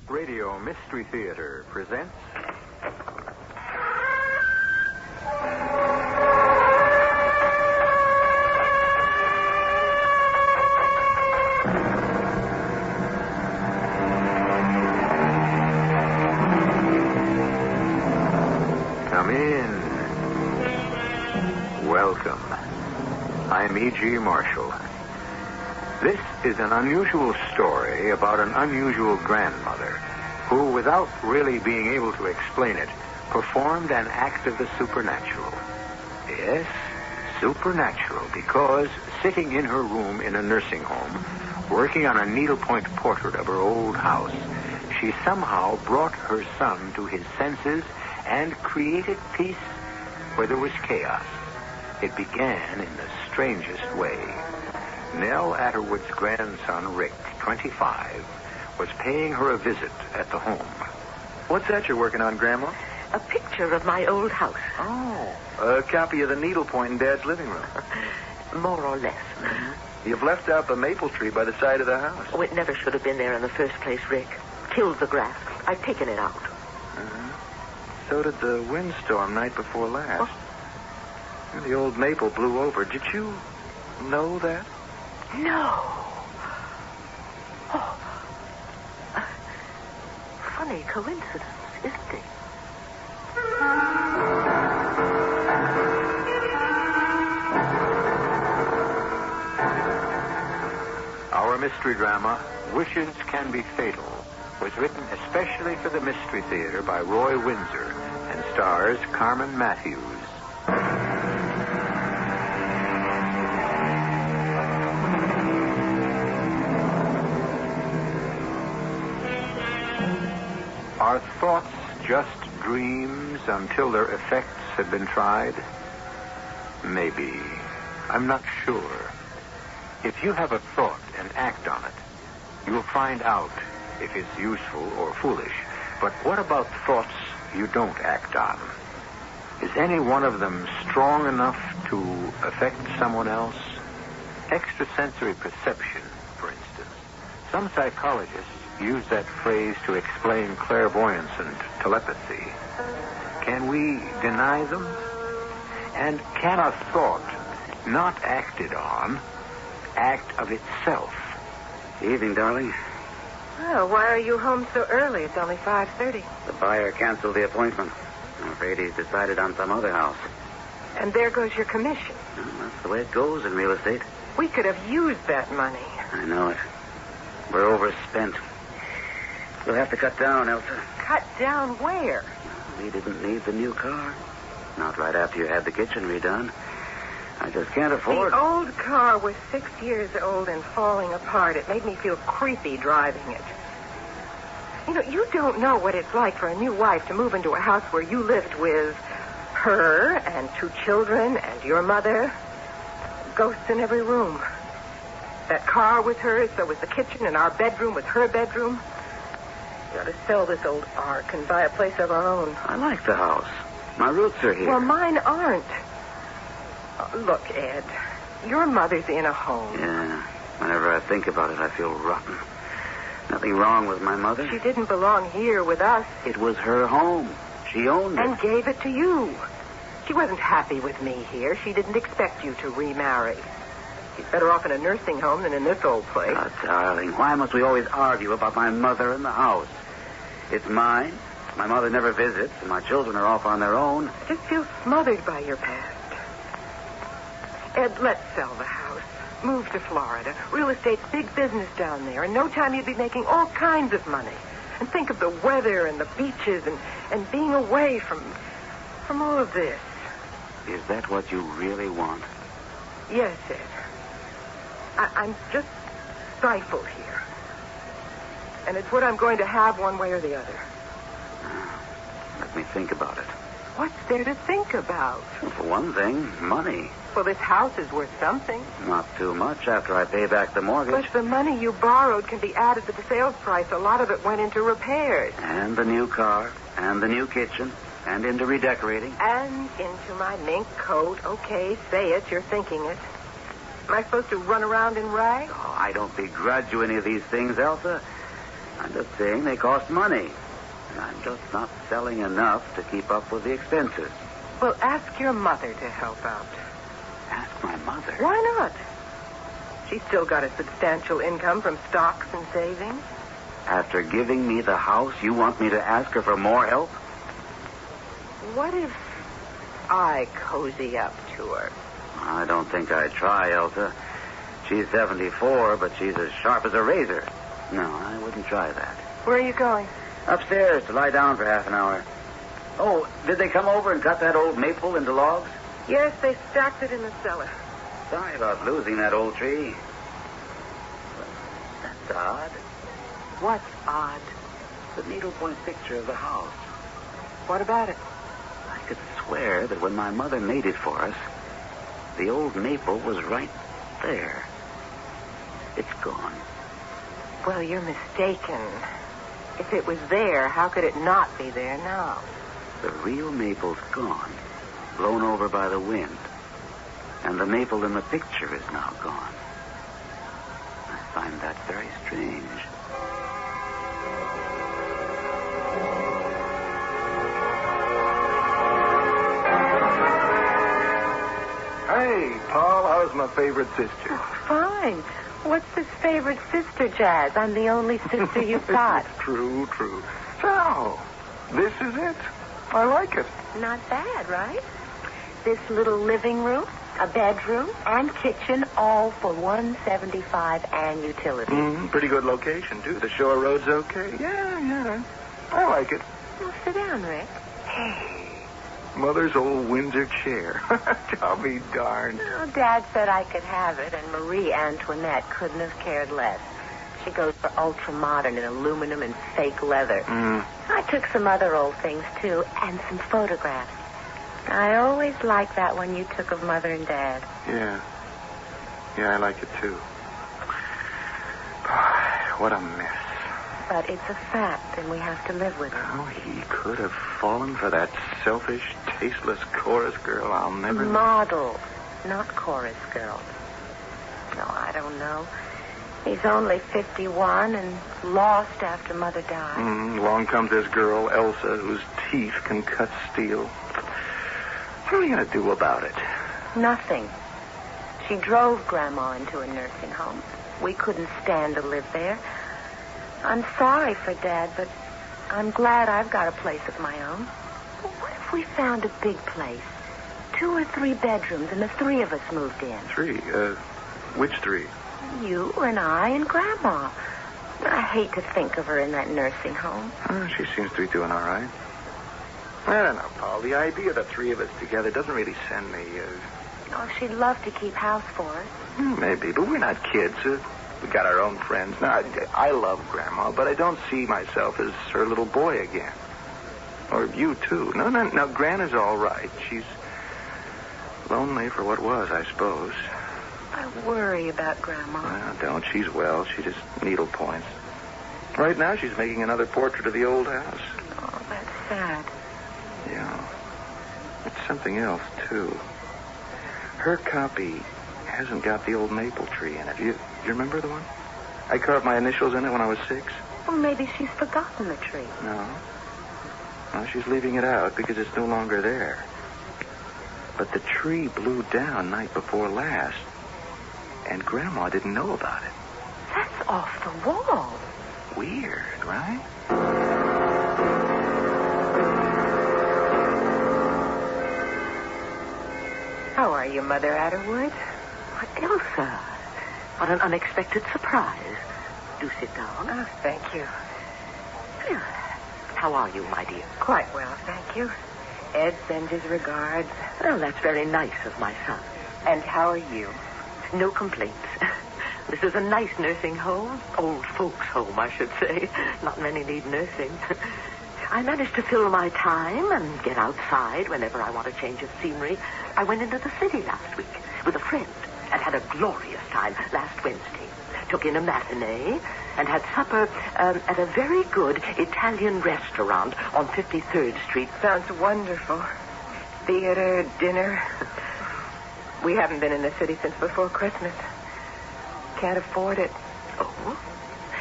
Radio Mystery Theater presents... Come in. Welcome. I'm E.G. Marshall. This is an unusual story about an unusual grandmother who, without really being able to explain it, performed an act of the supernatural. Yes, supernatural, because sitting in her room in a nursing home, working on a needlepoint portrait of her old house, she somehow brought her son to his senses and created peace where there was chaos. It began in the strangest way. Nell Atterwood's grandson, Rick, 25, was paying her a visit at the home. What's that you're working on, Grandma? A picture of my old house. Oh, a copy of the needlepoint in Dad's living room. More or less. Mm-hmm. You've left out the maple tree by the side of the house. Oh, it never should have been there in the first place, Rick. Killed the grass. I've taken it out. Mm-hmm. So did the windstorm night before last. Oh. The old maple blew over. Did you know that? No. Oh. Funny coincidence, isn't it? Our mystery drama, Wishes Can Be Fatal, was written especially for the Mystery Theater by Roy Winsor and stars Carmen Matthews. Are thoughts just dreams until their effects have been tried? Maybe. I'm not sure. If you have a thought and act on it, you'll find out if it's useful or foolish. But what about thoughts you don't act on? Is any one of them strong enough to affect someone else? Extrasensory perception, for instance. Some psychologists use that phrase to explain clairvoyance and telepathy. Can we deny them? And can a thought, not acted on, act of itself? Evening, darling. Well, why are you home so early? It's only 5:30. The buyer canceled the appointment. I'm afraid he's decided on some other house. And there goes your commission. Well, that's the way it goes in real estate. We could have used that money. I know it. We're overspent. We'll have to cut down, Elsa. Cut down where? We didn't need the new car. Not right after you had the kitchen redone. I just can't afford... The old car was 6 years old and falling apart. It made me feel creepy driving it. You know, you don't know what it's like for a new wife to move into a house where you lived with her and 2 children and your mother. Ghosts in every room. That car was hers, so was the kitchen, and our bedroom was her bedroom. We ought to sell this old ark and buy a place of our own. I like the house. My roots are here. Well, mine aren't. Look, Ed, your mother's in a home. Yeah. Whenever I think about it, I feel rotten. Nothing wrong with my mother. She didn't belong here with us. It was her home. She owned it. And gave it to you. She wasn't happy with me here. She didn't expect you to remarry. She's better off in a nursing home than in this old place. Oh, darling, why must we always argue about my mother and the house? It's mine. My mother never visits, and my children are off on their own. I just feel smothered by your past. Ed, let's sell the house. Move to Florida. Real estate's big business down there. In no time you'd be making all kinds of money. And think of the weather and the beaches and being away from all of this. Is that what you really want? Yes, Ed. I'm just stifled here. And it's what I'm going to have one way or the other. Let me think about it. What's there to think about? Well, for one thing, money. Well, this house is worth something. Not too much after I pay back the mortgage. But the money you borrowed can be added to the sales price. A lot of it went into repairs. And the new car, and the new kitchen, and into redecorating. And into my mink coat. Okay, say it. You're thinking it. Am I supposed to run around in rags? Oh, I don't begrudge you any of these things, Elsa. I'm just saying they cost money. And I'm just not selling enough to keep up with the expenses. Well, ask your mother to help out. Ask my mother? Why not? She's still got a substantial income from stocks and savings. After giving me the house, you want me to ask her for more help? What if I cozy up to her? I don't think I'd try, Elsa. She's 74, but she's as sharp as a razor. No, I wouldn't try that. Where are you going? Upstairs to lie down for half an hour. Oh, did they come over and cut that old maple into logs? Yes, they stacked it in the cellar. Sorry about losing that old tree. That's odd. What's odd? The needlepoint picture of the house. What about it? I could swear that when my mother made it for us, the old maple was right there. It's gone. Well, you're mistaken. If it was there, how could it not be there now? The real maple's gone, blown over by the wind. And the maple in the picture is now gone. I find that very strange. Hey, Paul, how's my favorite sister? Oh, fine. What's this favorite sister, Jazz? I'm the only sister you've got. True. So, this is it. I like it. Not bad, right? This little living room, a bedroom, and kitchen, all for $175 and utilities. Pretty good location, too. The shore road's okay. Yeah. I like it. Well, sit down, Rick. Hey, Mother's old Winsor chair. I'll be darned. Well, Dad said I could have it, and Marie Antoinette couldn't have cared less. She goes for ultra-modern in aluminum and fake leather. I took some other old things, too, and some photographs. I always liked that one you took of Mother and Dad. Yeah, I like it, too. What a mess. But it's a fact, and we have to live with it. Oh, he could have fallen for that selfish, tasteless chorus girl. I'll never... Model, not chorus girl. No, I don't know. He's only 51 and lost after Mother died. Along comes this girl, Elsa, whose teeth can cut steel. What are you going to do about it? Nothing. She drove Grandma into a nursing home. We couldn't stand to live there. I'm sorry for Dad, but I'm glad I've got a place of my own. What if we found a big place? 2 or 3 bedrooms, and the 3 of us moved in. 3? Which 3? You and I and Grandma. I hate to think of her in that nursing home. She seems to be doing all right. I don't know, Paul. The idea of the 3 of us together doesn't really send me... Oh, she'd love to keep house for us. Maybe, but we're not kids. We got our own friends. Now, I love Grandma, but I don't see myself as her little boy again. Or you, too. No, Grandma's all right. She's lonely for what was, I suppose. I worry about Grandma. Well, don't. She's well. She just needle points. Right now, she's making another portrait of the old house. Oh, that's sad. Yeah. It's something else, too. Her copy hasn't got the old maple tree in it. You remember the one? I carved my initials in it when I was 6. Well, maybe she's forgotten the tree. No. No, she's leaving it out because it's no longer there. But the tree blew down night before last, and Grandma didn't know about it. That's off the wall. Weird, right? How are you, Mother Atterwood? Elsa, what an unexpected surprise. Do sit down. Oh, thank you. Well, how are you, my dear? Quite well, thank you. Ed sends his regards. Well, that's very nice of my son. And how are you? No complaints. This is a nice nursing home. Old folks' home, I should say. Not many need nursing. I managed to fill my time and get outside whenever I want a change of scenery. I went into the city last week with a friend and had a glorious time last Wednesday. Took in a matinee and had supper at a very good Italian restaurant on 53rd Street. Sounds wonderful. Theater, dinner. We haven't been in the city since before Christmas. Can't afford it. Oh?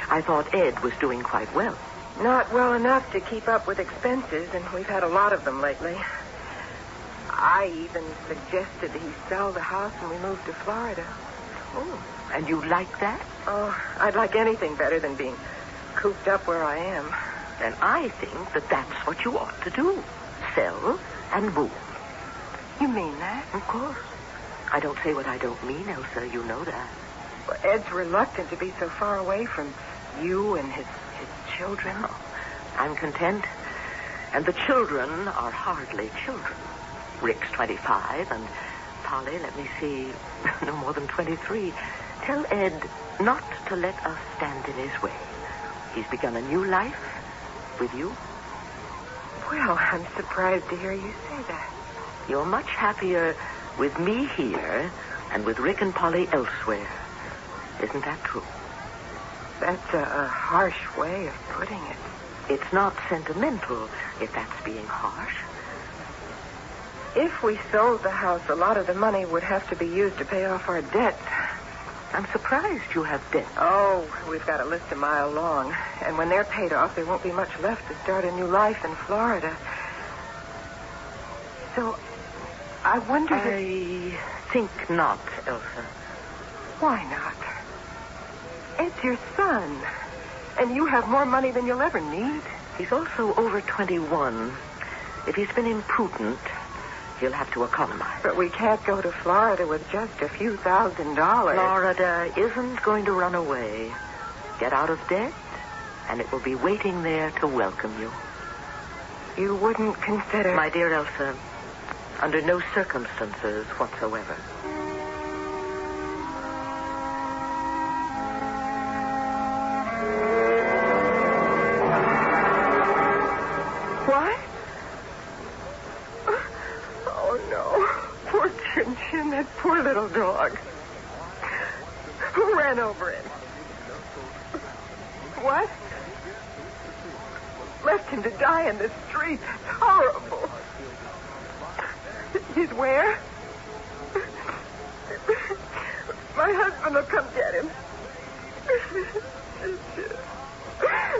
I thought Ed was doing quite well. Not well enough to keep up with expenses, and we've had a lot of them lately. I even suggested he sell the house and we move to Florida. Oh, and you like that? Oh, I'd like anything better than being cooped up where I am. Then I think that that's what you ought to do. Sell and move. You mean that? Of course. I don't say what I don't mean, Elsa. You know that. Well, Ed's reluctant to be so far away from you and his children. Oh, I'm content. And the children are hardly children. Rick's 25, and Polly, let me see, no more than 23. Tell Ed not to let us stand in his way. He's begun a new life with you. Well, I'm surprised to hear you say that. You're much happier with me here and with Rick and Polly elsewhere. Isn't that true? That's a harsh way of putting it. It's not sentimental, if that's being harsh. If we sold the house, a lot of the money would have to be used to pay off our debts. I'm surprised you have debt. Oh, we've got a list a mile long. And when they're paid off, there won't be much left to start a new life in Florida. So, I wonder I think not, Elsa. Why not? Ed's your son. And you have more money than you'll ever need. He's also over 21. If he's been imprudent, he'll have to economize. But we can't go to Florida with just a few $1,000. Florida isn't going to run away. Get out of debt, and it will be waiting there to welcome you. You wouldn't consider... My dear Elsa, under no circumstances whatsoever. What? Oh, no. Poor Chin Chin, that poor little dog. Who ran over him? What? Left him to die in the street. That's horrible. He's where? My husband will come get him.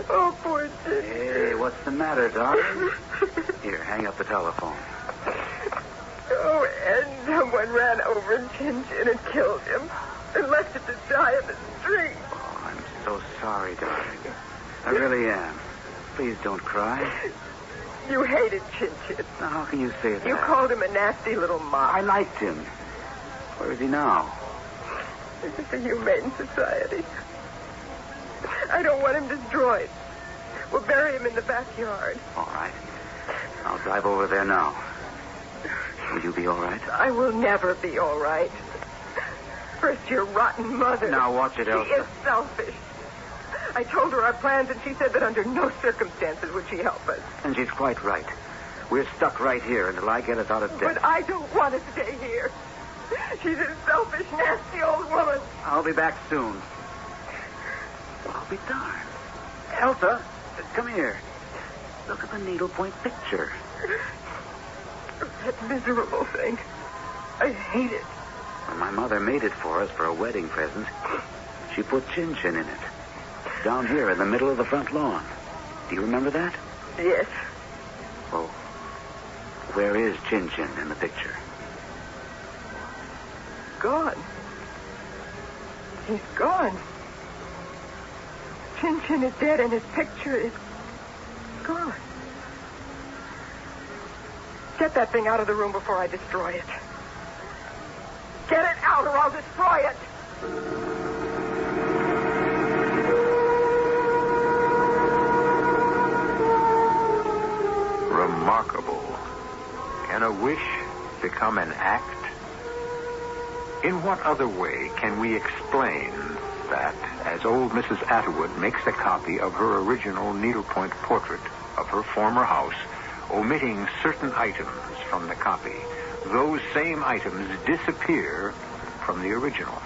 Oh, poor Chin. Hey, what's the matter, darling? Here, hang up the telephone. Oh, and someone ran over Chin Chin and killed him and left him to die in the street. Oh, I'm so sorry, darling. I really am. Please don't cry. You hated Chin Chin. Now, how can you say that? You called him a nasty little mob. I liked him. Where is he now? This is a humane society. I don't want him destroyed. We'll bury him in the backyard. All right. I'll drive over there now. Will you be all right? I will never be all right. First, your rotten mother. Now, watch it, Elsa. She is selfish. I told her our plans, and she said that under no circumstances would she help us. And she's quite right. We're stuck right here until I get us out of debt. But I don't want to stay here. She's a selfish, nasty old woman. I'll be back soon. I'll be darned. Elsa, come here. Look at the needlepoint picture. That miserable thing. I hate it. When my mother made it for us for a wedding present, she put Chin Chin in it. Down here in the middle of the front lawn. Do you remember that? Yes. Oh, where is Chin Chin in the picture? Gone. He's gone. Chin Chin is dead and his picture is gone. Get that thing out of the room before I destroy it. Get it out or I'll destroy it. Remarkable. Can a wish become an act? In what other way can we explain that as old Mrs. Atwood makes a copy of her original needlepoint portrait of her former house, omitting certain items from the copy, those same items disappear from the original?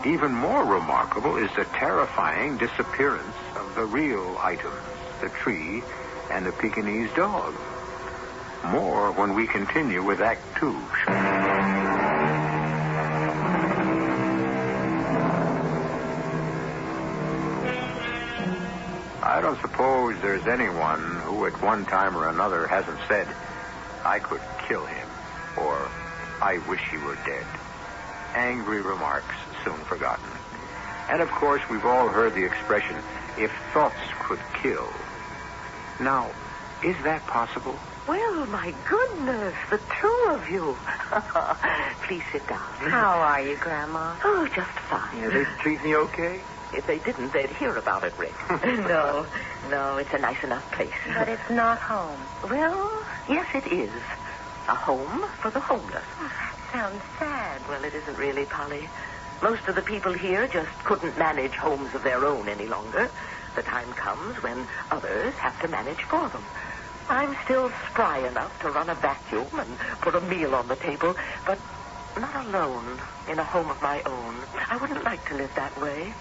Even more remarkable is the terrifying disappearance of the real items, the tree and the Pekingese dog. More when we continue with Act 2. I don't suppose there's anyone who at one time or another hasn't said, I could kill him, or I wish he were dead. Angry remarks soon forgotten. And of course, we've all heard the expression, if thoughts could kill. Now, is that possible? Well, my goodness, the two of you. Please sit down. How are you, Grandma? Oh, just fine. Yeah, they treat me okay? If they didn't, they'd hear about it, Rick. No, it's a nice enough place. But it's not home. Well, yes, it is. A home for the homeless. Oh, that sounds sad. Well, it isn't really, Polly. Most of the people here just couldn't manage homes of their own any longer. The time comes when others have to manage for them. I'm still spry enough to run a vacuum and put a meal on the table, but not alone in a home of my own. I wouldn't like to live that way.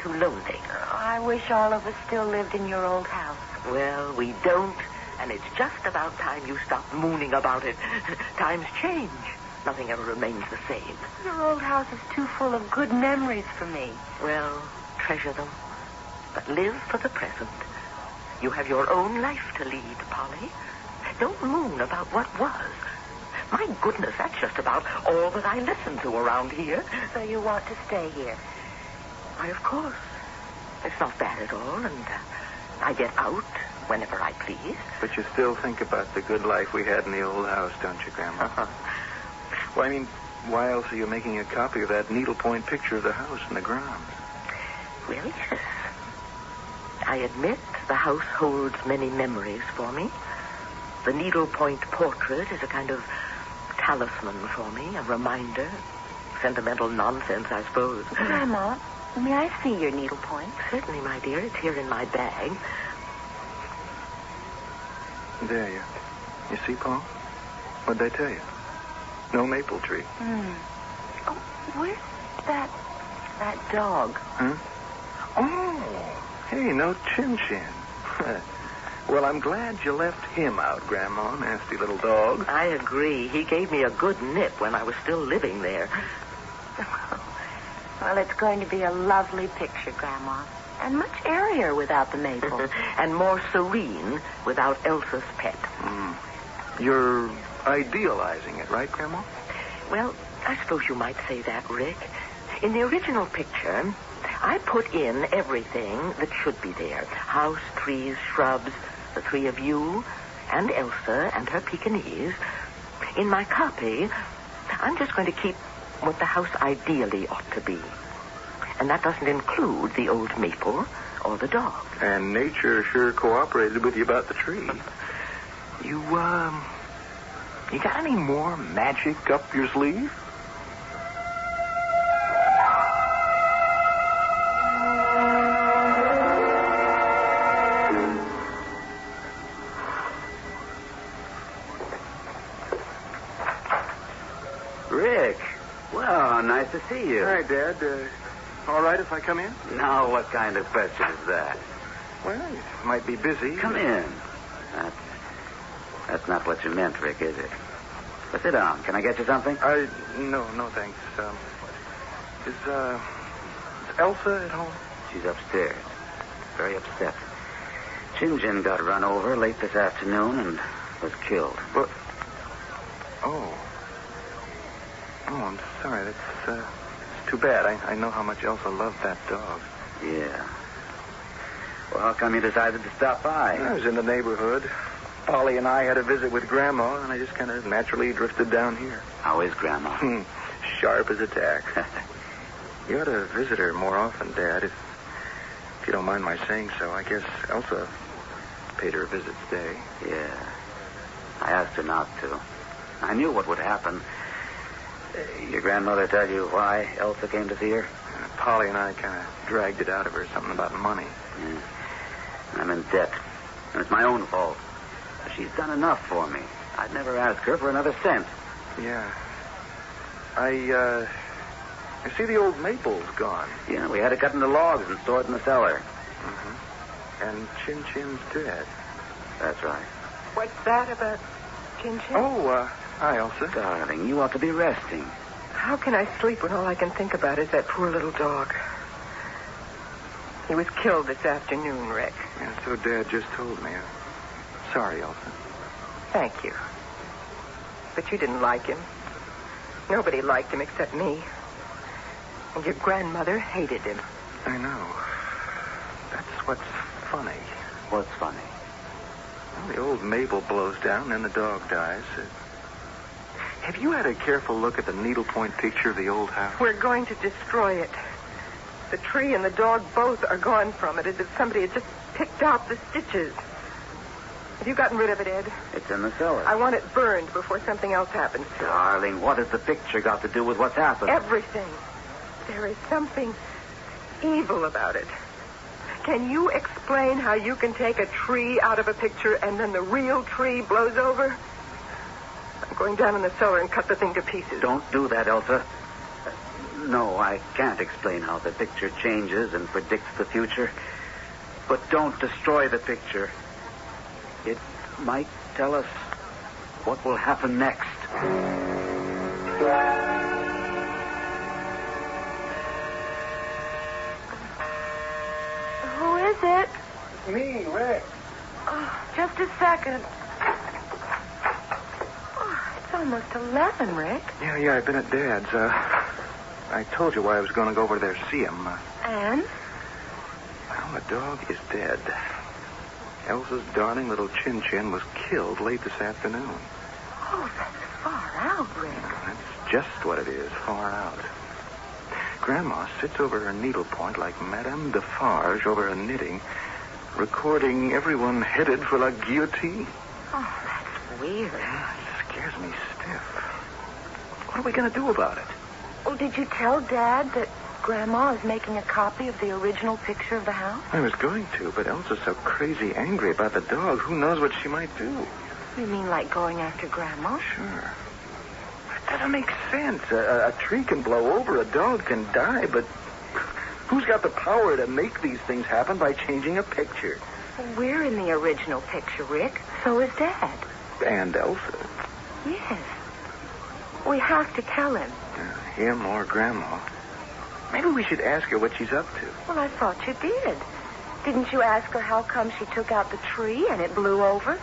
Too lonely. I wish all of us still lived in your old house. Well, we don't, and it's just about time you stop mooning about it. Times change. Nothing ever remains the same. Your old house is too full of good memories for me. Well, treasure them, but live for the present. You have your own life to lead, Polly. Don't moon about what was. My goodness, that's just about all that I listen to around here. So you want to stay here? Why, of course. It's not bad at all, and I get out whenever I please. But you still think about the good life we had in the old house, don't you, Grandma? Uh-huh. Well, I mean, why else are you making a copy of that needlepoint picture of the house in the grounds? Well, yes. I admit the house holds many memories for me. The needlepoint portrait is a kind of talisman for me, a reminder. Sentimental nonsense, I suppose. Grandma, may I see your needlepoint? Certainly, my dear. It's here in my bag. There you see, Paul? What'd they tell you? No maple tree. Oh, where's that dog? Huh? Oh, hey, no Chin-Chin. Well, I'm glad you left him out, Grandma, nasty little dog. I agree. He gave me a good nip when I was still living there. Well, it's going to be a lovely picture, Grandma. And much airier without the maple. And more serene without Elsa's pet. You're idealizing it, right, Grandma? Well, I suppose you might say that, Rick. In the original picture, I put in everything that should be there. House, trees, shrubs, the three of you, and Elsa and her Pekingese. In my copy, I'm just going to keep what the house ideally ought to be. And that doesn't include the old maple or the dog. And nature sure cooperated with you about the tree. You got any more magic up your sleeve? Rick, well, nice to see you. Hi, Dad. All right if I come in? Now, what kind of question is that? Well, you might be busy. Come in. That's not what you meant, Rick, is it? But sit down. Can I get you something? No, thanks. Is Elsa at home? She's upstairs. Very upset. Chin-Chin got run over late this afternoon and was killed. What? Oh, I'm sorry. That's too bad. I know how much Elsa loved that dog. Yeah. Well, how come you decided to stop by? I was in the neighborhood. Polly and I had a visit with Grandma, and I just kind of naturally drifted down here. How is Grandma? Sharp as a tack. You ought to visit her more often, Dad, if you don't mind my saying so. I guess Elsa paid her a visit today. Yeah. I asked her not to. I knew what would happen. Your grandmother tell you why Elsa came to see her? Polly and I kind of dragged it out of her, something about money. Yeah. I'm in debt, and it's my own fault. She's done enough for me. I'd never ask her for another cent. Yeah. I see the old maple's gone. Yeah, we had to cut into logs and store it in the cellar. Mm-hmm. And Chin-Chin's dead. That's right. What's that about Chin-Chin? Oh, hi, Elsa. Darling, you ought to be resting. How can I sleep when all I can think about is that poor little dog? He was killed this afternoon, Rick. Yeah, so Dad just told me. Sorry, Elsa. Thank you. But you didn't like him. Nobody liked him except me. And your grandmother hated him. I know. That's what's funny. What's funny? Well, the old Mabel blows down, and the dog dies. Have you had a careful look at the needlepoint picture of the old house? We're going to destroy it. The tree and the dog both are gone from it, as if somebody had just picked out the stitches. Have you gotten rid of it, Ed? It's in the cellar. I want it burned before something else happens to it. Darling, what has the picture got to do with what's happened? Everything. There is something evil about it. Can you explain how you can take a tree out of a picture and then the real tree blows over? I'm going down in the cellar and cut the thing to pieces. Don't do that, Elsa. No, I can't explain how the picture changes and predicts the future. But don't destroy the picture. It might tell us what will happen next. Who is it? Me, Rick. Oh, just a second. Oh, it's almost 11, Rick. Yeah, I've been at Dad's. I told you why I was going to go over there to see him. And? Well, the dog is dead. Elsa's darling little Chin-Chin was killed late this afternoon. Oh, that's far out, Rick. That's just what it is, far out. Grandma sits over her needlepoint like Madame Defarge over her knitting, recording everyone headed for la guillotine. Oh, that's weird. It scares me stiff. What are we going to do about it? Oh, did you tell Dad that Grandma is making a copy of the original picture of the house? I was going to, but Elsa's so crazy angry about the dog. Who knows what she might do? You mean like going after Grandma? Sure. That doesn't make sense. A tree can blow over, a dog can die, but who's got the power to make these things happen by changing a picture? Well, we're in the original picture, Rick. So is Dad. And Elsa. Yes. We have to tell him. Him or Grandma. Maybe we should ask her what she's up to. Well, I thought you did. Didn't you ask her how come she took out the tree and it blew over?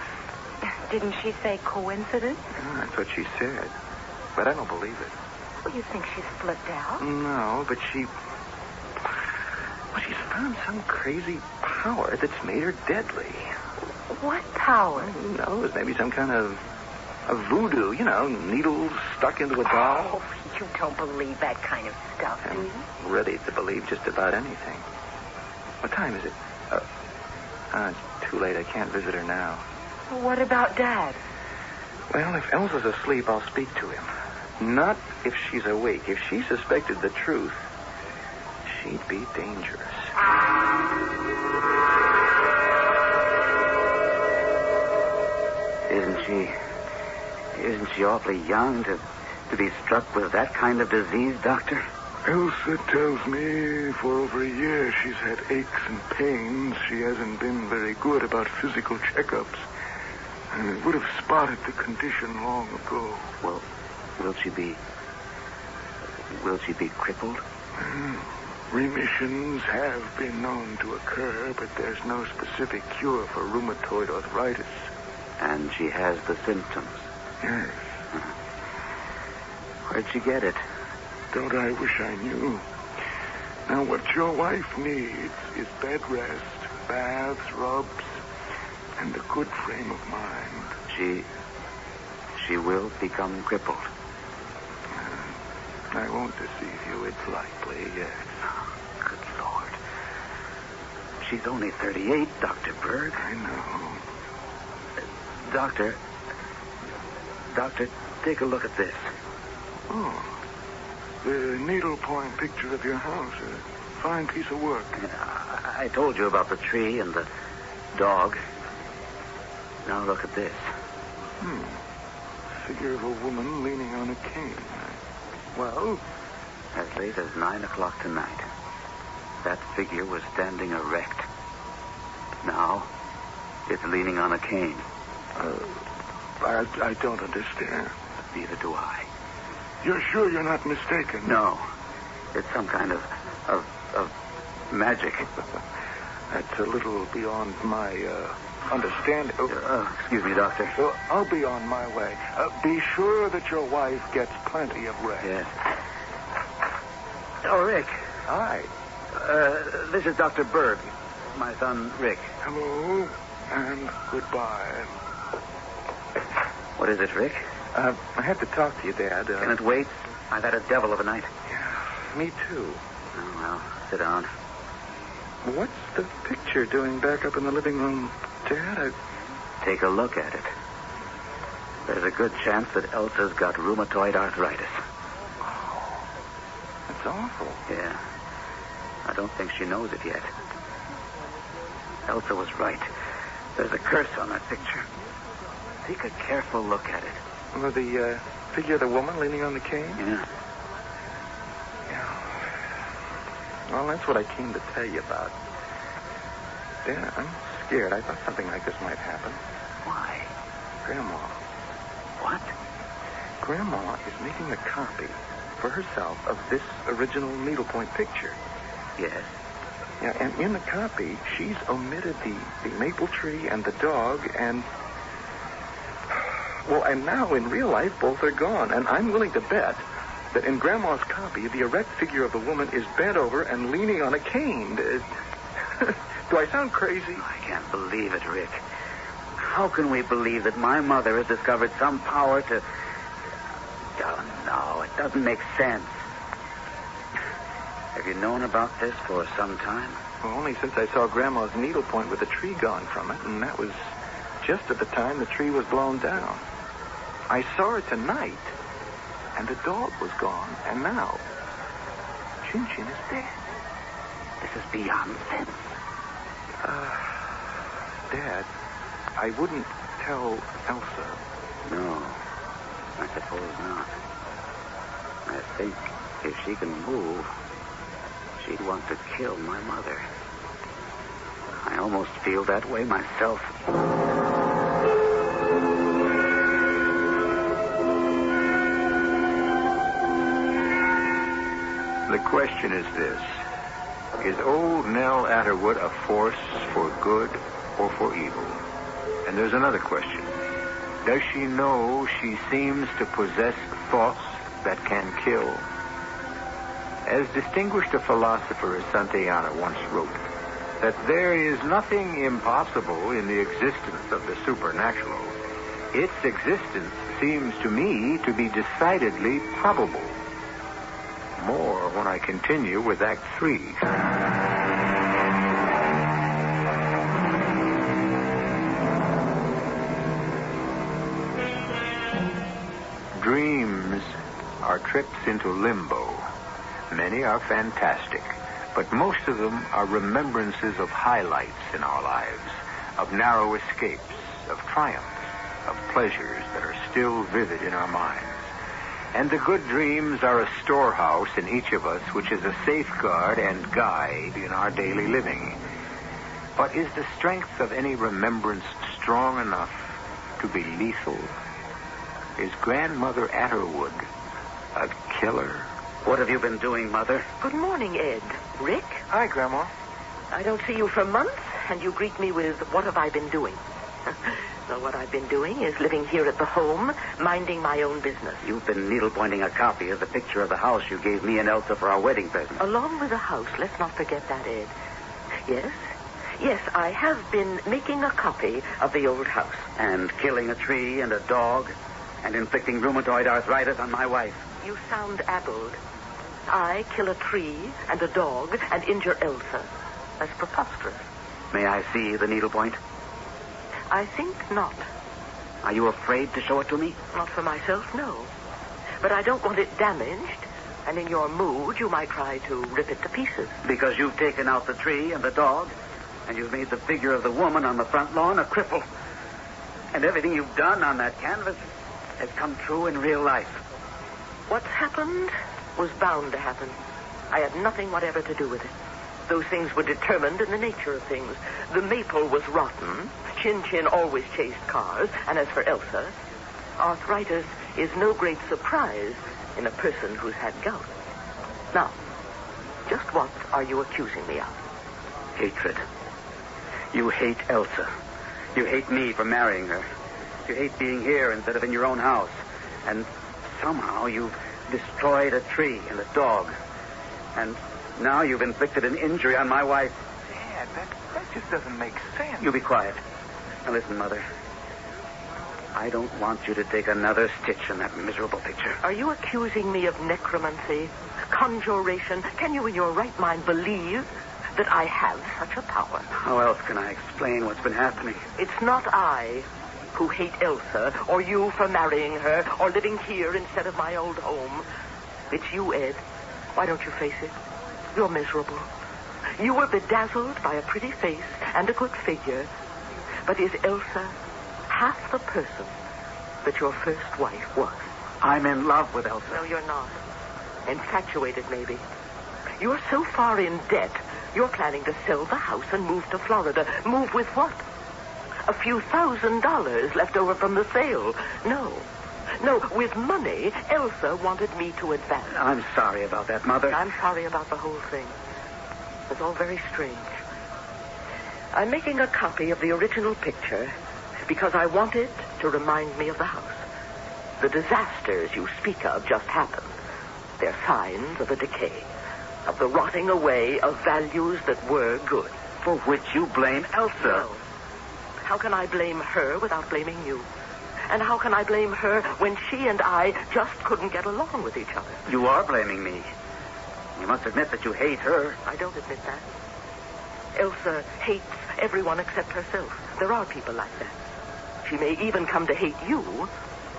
Didn't she say coincidence? That's what she said. But I don't believe it. Well, you think she's flipped out? No, but she's found some crazy power that's made her deadly. What power? Who knows? Maybe some kind of voodoo, needles stuck into a doll. Oh, you don't believe that kind of stuff, do you? I'm ready to believe just about anything. What time is it? It's too late. I can't visit her now. Well, what about Dad? Well, if Elsa's asleep, I'll speak to him. Not if she's awake. If she suspected the truth, she'd be dangerous. Isn't she awfully young to be struck with that kind of disease, Doctor? Elsa tells me for over a year she's had aches and pains. She hasn't been very good about physical checkups. And would have spotted the condition long ago. Well, will she be crippled? Remissions have been known to occur, but there's no specific cure for rheumatoid arthritis. And she has the symptoms? Yes. Where'd she get it? Don't I wish I knew. Now, what your wife needs is bed rest, baths, rubs, and a good frame of mind. She will become crippled. I won't deceive you. It's likely, yes. Good Lord. She's only 38, Dr. Berg. I know. Doctor, take a look at this. Oh, the needlepoint picture of your house. A fine piece of work. I told you about the tree and the dog. Now look at this. Figure of a woman leaning on a cane. Well? As late as 9 o'clock tonight, that figure was standing erect. Now, it's leaning on a cane. I don't understand. Neither do I. You're sure you're not mistaken? No. It's some kind of magic. That's a little beyond my understanding. Excuse me, Doctor. I'll be on my way. Be sure that your wife gets plenty of rest. Yes. Oh, Rick. Hi. This is Dr. Berg. My son, Rick. Hello, and goodbye. What is it, Rick? I had to talk to you, Dad. Can it wait? I've had a devil of a night. Yeah, me too. Oh, well, sit down. What's the picture doing back up in the living room, Dad? Take a look at it. There's a good chance that Elsa's got rheumatoid arthritis. Oh, that's awful. Yeah. I don't think she knows it yet. Elsa was right. There's a curse on that picture. Take a careful look at it. Well, the figure of the woman leaning on the cane? Yeah. Yeah. Well, that's what I came to tell you about. Dad, I'm scared. I thought something like this might happen. Why? Grandma. What? Grandma is making a copy for herself of this original needlepoint picture. Yes. Yeah, and in the copy, she's omitted the maple tree and the dog and... Well, and now in real life, both are gone. And I'm willing to bet that in Grandma's copy, the erect figure of the woman is bent over and leaning on a cane. Do I sound crazy? I can't believe it, Rick. How can we believe that my mother has discovered some power to... Oh, no, it doesn't make sense. Have you known about this for some time? Well, only since I saw Grandma's needlepoint with a tree gone from it, and that was just at the time the tree was blown down. I saw her tonight, and the dog was gone, and now Chin Chin is dead. This is beyond sense. Dad, I wouldn't tell Elsa. No, I suppose not. I think if she can move, she'd want to kill my mother. I almost feel that way myself. The question is this. Is old Nell Atterwood a force for good or for evil? And there's another question. Does she know she seems to possess thoughts that can kill? As distinguished a philosopher as Santayana once wrote, that there is nothing impossible in the existence of the supernatural. Its existence seems to me to be decidedly probable. More when I continue with Act 3. Dreams are trips into limbo. Many are fantastic, but most of them are remembrances of highlights in our lives, of narrow escapes, of triumphs, of pleasures that are still vivid in our minds. And the good dreams are a storehouse in each of us, which is a safeguard and guide in our daily living. But is the strength of any remembrance strong enough to be lethal? Is Grandmother Atterwood a killer? What have you been doing, Mother? Good morning, Ed. Rick? Hi, Grandma. I don't see you for months, and you greet me with, what have I been doing? Well, what I've been doing is living here at the home, minding my own business. You've been needle-pointing a copy of the picture of the house you gave me and Elsa for our wedding present. Along with the house, let's not forget that, Ed. Yes, I have been making a copy of the old house. And killing a tree and a dog, and inflicting rheumatoid arthritis on my wife. You sound addled. I kill a tree and a dog and injure Elsa. That's preposterous. May I see the needlepoint? I think not. Are you afraid to show it to me? Not for myself, no. But I don't want it damaged, and in your mood, you might try to rip it to pieces. Because you've taken out the tree and the dog, and you've made the figure of the woman on the front lawn a cripple. And everything you've done on that canvas has come true in real life. What's happened was bound to happen. I had nothing whatever to do with it. Those things were determined in the nature of things. The maple was rotten. Chin Chin always chased cars. And as for Elsa, arthritis is no great surprise in a person who's had gout. Now, just what are you accusing me of? Hatred. You hate Elsa. You hate me for marrying her. You hate being here instead of in your own house. And somehow you've destroyed a tree and a dog. And now you've inflicted an injury on my wife. Dad, that just doesn't make sense. You be quiet. Now listen, Mother. I don't want you to take another stitch in that miserable picture. Are you accusing me of necromancy, conjuration? Can you in your right mind believe that I have such a power? How else can I explain what's been happening? It's not I who hate Elsa, or you for marrying her, or living here instead of my old home. It's you, Ed. Why don't you face it? You're miserable. You were bedazzled by a pretty face and a good figure. But is Elsa half the person that your first wife was? I'm in love with Elsa. No, you're not. Infatuated, maybe. You're so far in debt, you're planning to sell the house and move to Florida. Move with what? A few $1,000s left over from the sale. No, with money, Elsa wanted me to advance. I'm sorry about that, Mother. I'm sorry about the whole thing. It's all very strange. I'm making a copy of the original picture because I want it to remind me of the house. The disasters you speak of just happened. They're signs of a decay, of the rotting away of values that were good. For which you blame Elsa. No. How can I blame her without blaming you? And how can I blame her when she and I just couldn't get along with each other? You are blaming me. You must admit that you hate her. I don't admit that. Elsa hates everyone except herself. There are people like that. She may even come to hate you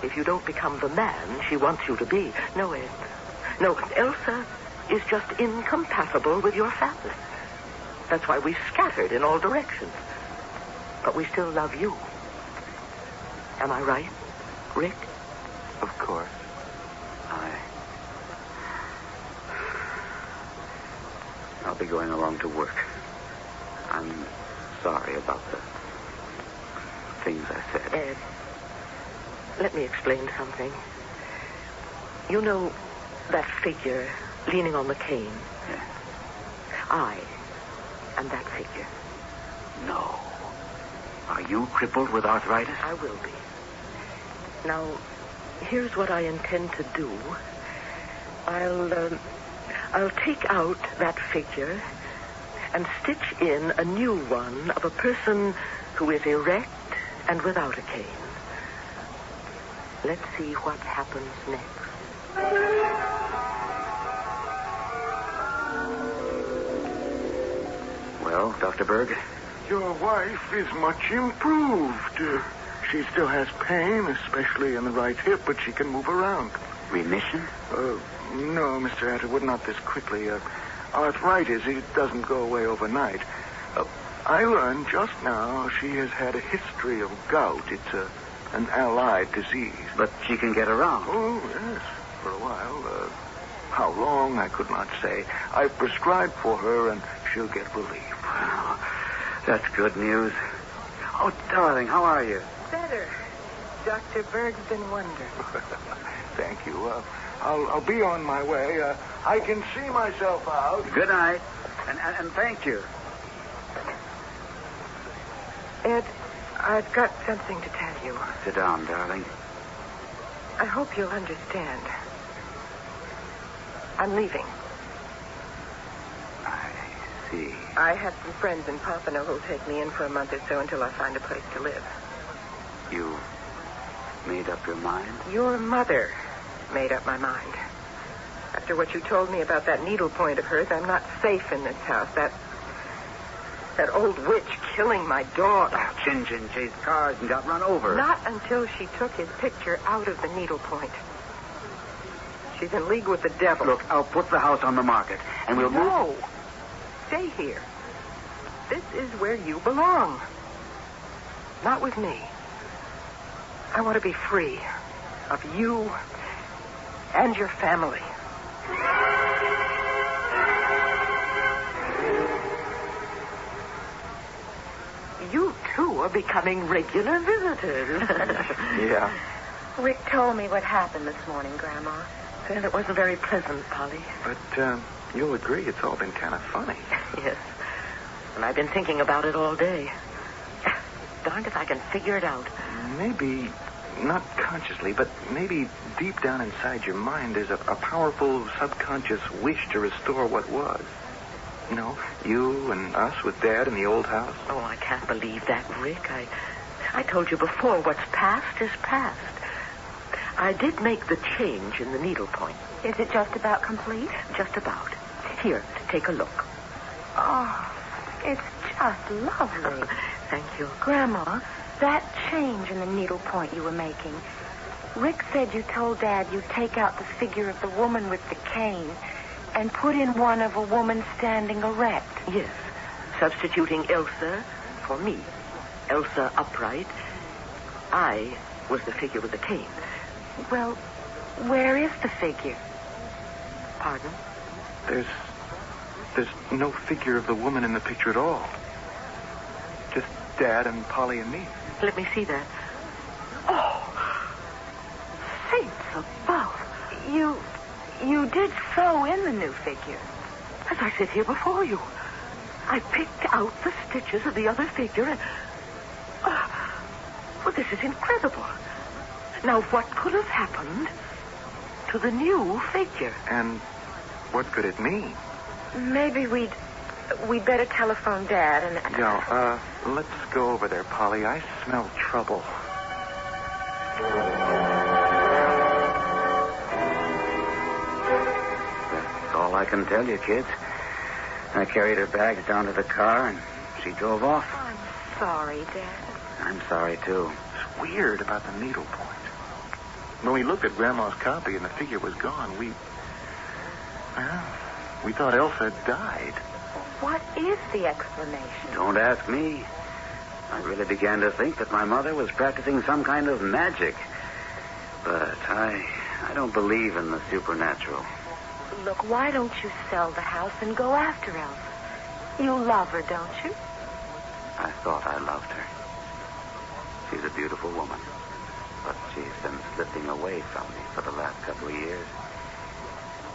if you don't become the man she wants you to be. No, Ed. No, Elsa is just incompatible with your family. That's why we scattered in all directions. But we still love you. Am I right, Rick? Of course. I'll be going along to work. I'm sorry about the things I said. Ed, let me explain something. You know that figure leaning on the cane? Yeah. I am that figure. No. Are you crippled with arthritis? I will be. Now, here's what I intend to do. I'll take out that figure and stitch in a new one of a person who is erect and without a cane. Let's see what happens next. Well, Dr. Berg? Your wife is much improved. She still has pain, especially in the right hip, but she can move around. Remission? No, Mr. Atterwood, not this quickly. Arthritis, it doesn't go away overnight. I learned just now she has had a history of gout. It's an allied disease. But she can get around. Oh, yes, for a while. How long, I could not say. I've prescribed for her, and she'll get relief. Wow, that's good news. Oh, darling, how are you? Better. Dr. Berg's been wonderful. Thank you. I'll be on my way. I can see myself out. Good night, and thank you. Ed, I've got something to tell you. Sit down, darling. I hope you'll understand. I'm leaving. I see. I have some friends in Pompano who'll take me in for a month or so until I find a place to live. You made up your mind? Your mother made up my mind. After what you told me about that needlepoint of hers, I'm not safe in this house. That old witch killing my dog. Chin chased cars and got run over. Not until she took his picture out of the needlepoint. She's in league with the devil. Look, I'll put the house on the market, and we'll move... No. Stay here. This is where you belong. Not with me. I want to be free of you and your family. You, too, are becoming regular visitors. Yeah. Rick told me what happened this morning, Grandma. Well, it wasn't very pleasant, Polly. But you'll agree it's all been kind of funny. Yes. And I've been thinking about it all day. Darned if I can figure it out. Maybe, not consciously, but maybe deep down inside your mind there's a powerful subconscious wish to restore what was. You know, you and us with Dad in the old house. Oh, I can't believe that, Rick. I told you before, what's past is past. I did make the change in the needlepoint. Is it just about complete? Just about. Here, take a look. Oh, it's just lovely. Thank you. Grandma, that change in the needlepoint you were making, Rick said you told Dad you'd take out the figure of the woman with the cane and put in one of a woman standing erect. Yes, substituting Elsa for me. Elsa upright. I was the figure with the cane. Well, where is the figure? Pardon? There's no figure of the woman in the picture at all. Just Dad and Polly and me. Let me see that. Oh, saints above. You did sew in the new figure. As I sit here before you, I picked out the stitches of the other figure and... well, this is incredible. Now, what could have happened to the new figure? And what could it mean? Maybe we'd better telephone Dad and... Yeah, let's go over there, Polly. I smell trouble. That's all I can tell you, kids. I carried her bags down to the car, and she drove off. I'm sorry, Dad. I'm sorry, too. It's weird about the needlepoint. When we looked at Grandma's copy and the figure was gone, we thought Elsa had died. What is the explanation? Don't ask me. I really began to think that my mother was practicing some kind of magic. But I don't believe in the supernatural. Look, why don't you sell the house and go after Elsa? You love her, don't you? I thought I loved her. She's a beautiful woman. But she's been slipping away from me for the last couple of years.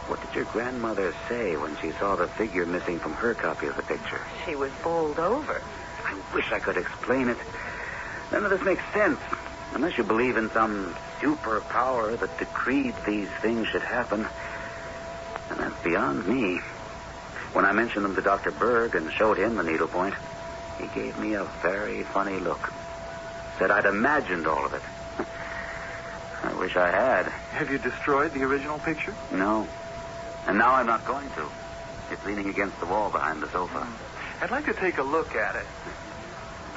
What did your grandmother say when she saw the figure missing from her copy of the picture? She was bowled over. I wish I could explain it. None of this makes sense. Unless you believe in some superpower that decreed these things should happen. And that's beyond me. When I mentioned them to Dr. Berg and showed him the needlepoint, he gave me a very funny look. Said I'd imagined all of it. I wish I had. Have you destroyed the original picture? No. And now I'm not going to. It's leaning against the wall behind the sofa. I'd like to take a look at it.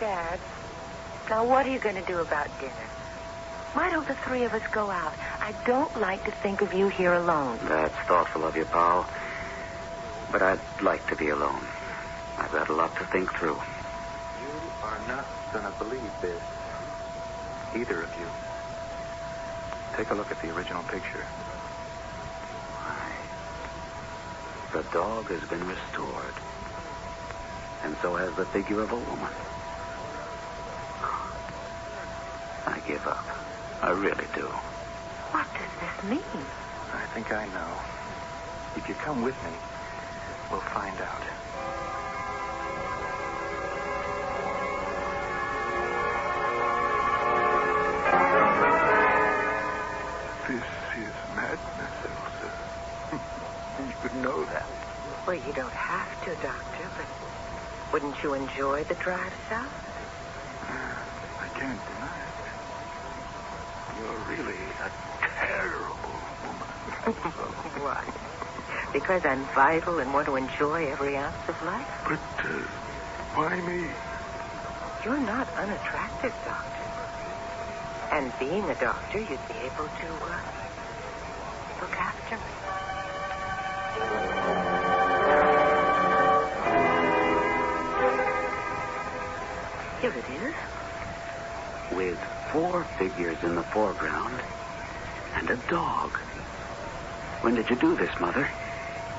Dad, now what are you going to do about dinner? Why don't the three of us go out? I don't like to think of you here alone. That's thoughtful of you, Paul. But I'd like to be alone. I've got a lot to think through. You are not going to believe this. Either of you. Take a look at the original picture. Why? The dog has been restored. And so has the figure of a woman. I give up. I really do. What does this mean? I think I know. If you come with me, we'll find out. This is madness, Elsa. You know that. Well, you don't have to, Doctor, but wouldn't you enjoy the drive south? I can't deny it. You're really a terrible woman. Why? Because I'm vital and want to enjoy every ounce of life? But why me? You're not unattractive, Doctor. And being a doctor, you'd be able to look after me. Here it is. With 4 figures in the foreground and a dog. When did you do this, Mother?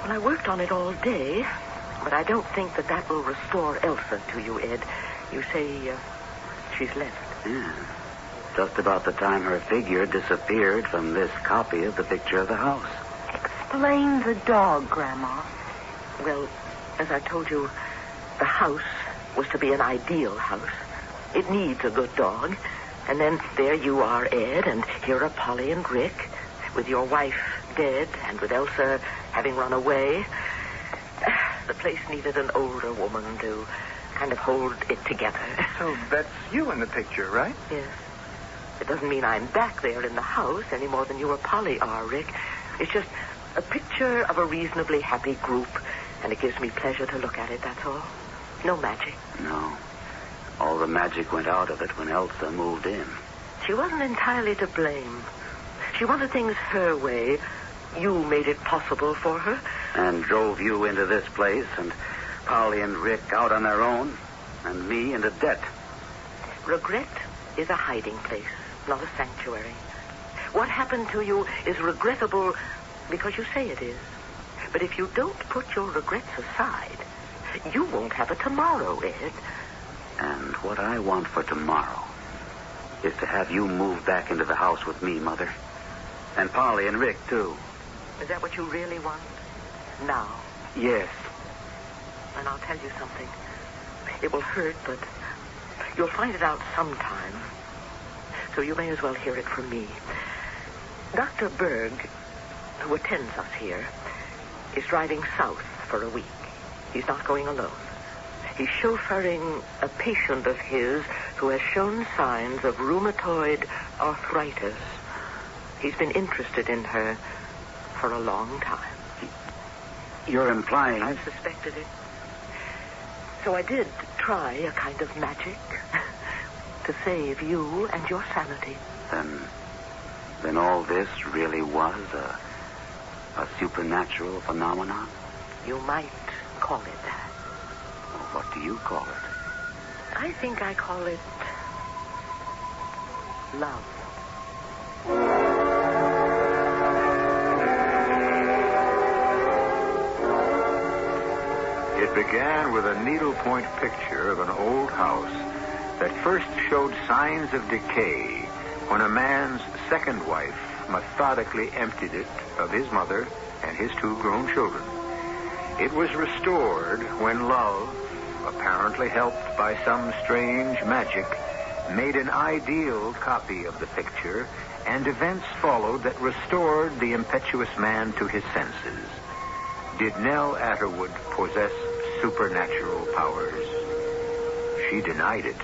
Well, I worked on it all day, but I don't think that will restore Elsa to you, Ed. You say she's left. Yeah. Just about the time her figure disappeared from this copy of the picture of the house. Explain the dog, Grandma. Well, as I told you, the house was to be an ideal house. It needs a good dog. And then there you are, Ed, and here are Polly and Rick, with your wife dead and with Elsa having run away. The place needed an older woman to kind of hold it together. So that's you in the picture, right? Yes. It doesn't mean I'm back there in the house any more than you or Polly are, Rick. It's just a picture of a reasonably happy group, and it gives me pleasure to look at it, that's all. No magic. No. All the magic went out of it when Elsa moved in. She wasn't entirely to blame. She wanted things her way. You made it possible for her. And drove you into this place, and Polly and Rick out on their own, and me into debt. Regret is a hiding place, not a sanctuary. What happened to you is regrettable because you say it is. But if you don't put your regrets aside, you won't have a tomorrow, Ed. And what I want for tomorrow is to have you move back into the house with me, Mother. And Polly and Rick, too. Is that what you really want? Now? Yes. And I'll tell you something. It will hurt, but you'll find it out sometime. So you may as well hear it from me. Dr. Berg, who attends us here, is driving south for a week. He's not going alone. He's chauffeuring a patient of his who has shown signs of rheumatoid arthritis. He's been interested in her for a long time. You're implying... I've suspected it. So I did try a kind of magic to save you and your sanity. Then all this really was a supernatural phenomenon? You might call it that. What do you call it? I think I call it love. It began with a needlepoint picture of an old house that first showed signs of decay when a man's second wife methodically emptied it of his mother and his 2 grown children. It was restored when love, apparently helped by some strange magic, made an ideal copy of the picture, and events followed that restored the impetuous man to his senses. Did Nell Atterwood possess supernatural powers? She denied it.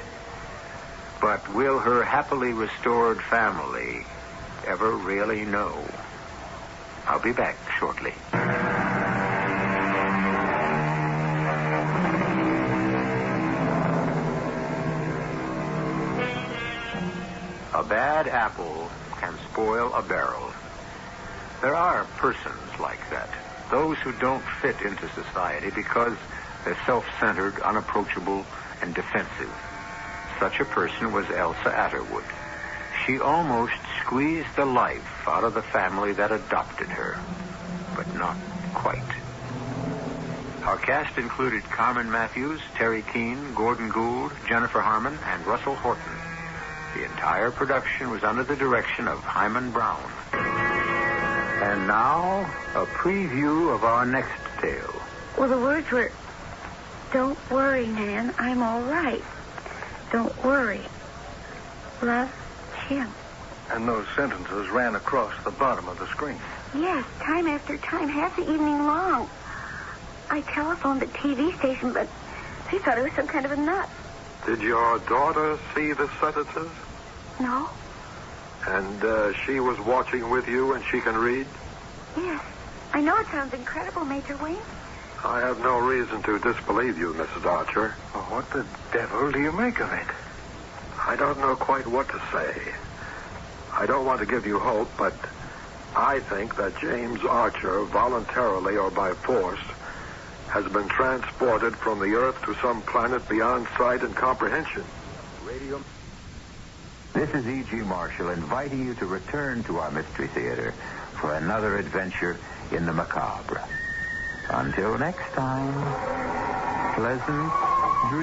But will her happily restored family ever really know? I'll be back shortly. A bad apple can spoil a barrel. There are persons like that. Those who don't fit into society because they're self-centered, unapproachable, and defensive. Such a person was Elsa Atterwood. She almost squeezed the life out of the family that adopted her, but not quite. Our cast included Carmen Matthews, Teri Keane, Gordon Gould, Jennifer Harmon, and Russell Horton. The entire production was under the direction of Hyman Brown. And now, a preview of our next tale. Well, the words were, "Don't worry, Nan, I'm all right. Don't worry. Love, Jim." And those sentences ran across the bottom of the screen. Yes, time after time, half the evening long. I telephoned the TV station, but they thought I was some kind of a nut. Did your daughter see the sentences? No? And she was watching with you and she can read? Yes. I know it sounds incredible, Major Wayne. I have no reason to disbelieve you, Mrs. Archer. Well, what the devil do you make of it? I don't know quite what to say. I don't want to give you hope, but I think that James Archer, voluntarily or by force, has been transported from the Earth to some planet beyond sight and comprehension. Radio. This is E.G. Marshall inviting you to return to our Mystery Theater for another adventure in the macabre. Until next time, pleasant dreams.